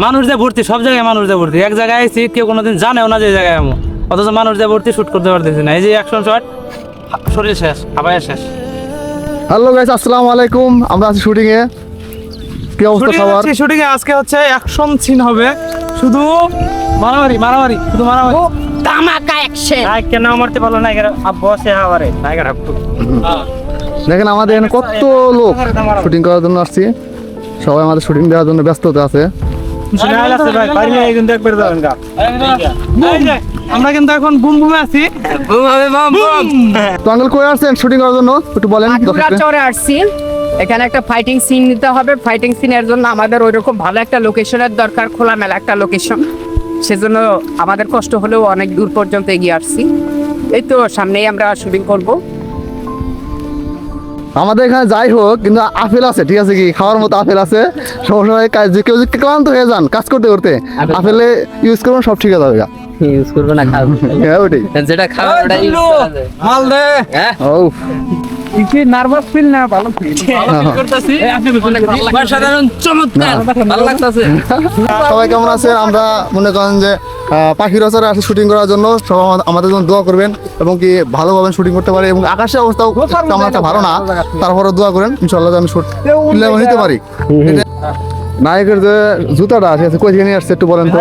মানুষ দিয়ে ভর্তি, সব জায়গায় মানুষ দিয়ে ভর্তি। এক জায়গায় আইছি, কেউ কোনোদিন জানেও না যে এই জায়গায় আমি, অথচ মানুষ দিয়ে ভর্তি, শুট করতে পারতেছি না। এই যে অ্যাকশন শট, শরীর শেষ, হাবায় শেষ। হ্যালো গাইস, আসসালামু আলাইকুম। আমরা আছি শুটিং এ। কি অবস্থা সবার? শুটিং এ আজকে হচ্ছে অ্যাকশন সিন হবে, শুধু মারামারি, শুধু মারামারি। ধামাকা অ্যাকশন। কেন মারতে পারলো না, আব্বু আছে হাওয়ারে টাইগার আব্বু। দেখেন আমাদের এখানে কত লোক শুটিং করার জন্য আসছি। সবাই আমাদের শুটিং দেওয়ার জন্য ব্যস্ততা আছে। আমরা কিন্তু এখন বুম বুমে আছি। তো আঙ্কেল কই আসছেন শুটিং করার জন্য একটু বলেন। চরে আসছি, এখানে একটা ফাইটিং সিন নিতে হবে। ফাইটিং সিনের জন্য আমাদের ওইরকম ভালো একটা লোকেশনের দরকার, খোলামেলা একটা লোকেশন। সেজন্য আমাদের কষ্ট হলেও অনেক দূর পর্যন্ত এগিয়ে আসছি। এই তো সামনেই আমরা শুটিং করব। আমাদের এখানে যাই হোক, কিন্তু আপেল আছে, ঠিক আছে, কি খাওয়ার মতো আপেল আছে। সবসময় কাজ, যে কেউ যদি ক্লান্ত হয়ে যান কাজ করতে করতে, আপেলে ইউজ করুন, সব ঠিক আছে। ইউজ করবে না, খাবো। হ্যাঁ ওটাই, যেটা খাবো ওটা ইউজ করা যায়। মাল দে। হ্যাঁ, ও কি নার্ভাস ফিল না, ভালো ফিল করতেছি। অসাধারণ, চমৎকার, ভালো লাগতেছে। সবাই কেমন আছেন? আমরা মনে করেন যে পাখির আচারে আসে শুটিং করার জন্য। সবাই আমাদের জন্য দোয়া করবেন এবং কি ভালোভাবে শুটিং করতে পারে। এবং আকাশের অবস্থাও তেমন একটা ভালো না, তারপরে দোয়া করেন ইনশাআল্লাহ আমি শুট নিতে পারি। নায়কের যে জুতাটা আছে কই থেকে নিয়ে আসছে একটু বলেন তো।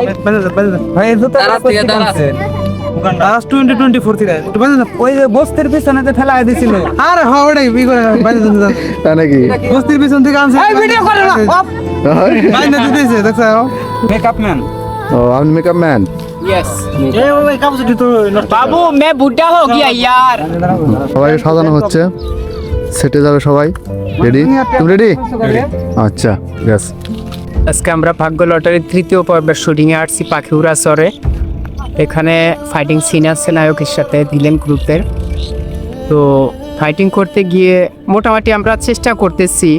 ভাই জুতা দাঁড়া থেকে দাঁড়া। দাঁড়াস 2024 থেকে একটু বাজে না, ওই যে বস্তির পিছনে যে ফেলা দিছিল। আরে হ্যাঁ ওটাই বি করে বাজে দিতে, তাই নাকি? বস্তির পিছন থেকে আনছে। এই ভিডিও করে না বাইরে দিতেছে, দেখছো? Makeup man. ও আপনি মেকআপ ম্যান। यस এই ওই কাপড়টি তো बाबू मैं बुढ़ा हो गया यार। সবাইকে সাজানো হচ্ছে, সেটে যাবে সবাই। রেডি? তুমি রেডি? আচ্ছা, ইয়েস। আজকে আমরা ভাগ্য লটারির তৃতীয় পর্বের শুটিংয়ে আসছি পাখিউড়া চরে। এখানে ফাইটিং সিন আছে নায়কের সাথে, ভিলেন গ্রুপের। তো ফাইটিং করতে গিয়ে মোটামুটি আমরা চেষ্টা করতেছি,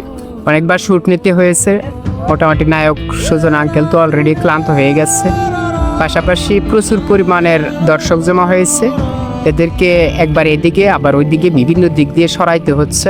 অনেকবার শ্যুট নিতে হয়েছে। মোটামুটি নায়ক সুজন আঙ্কেল তো অলরেডি ক্লান্ত হয়ে গেছে, পাশাপাশি প্রচুর পরিমাণের দর্শক জমা হয়েছে। এদেরকে একবার এদিকে আবার ওইদিকে বিভিন্ন দিক দিয়ে সরাইতে হচ্ছে।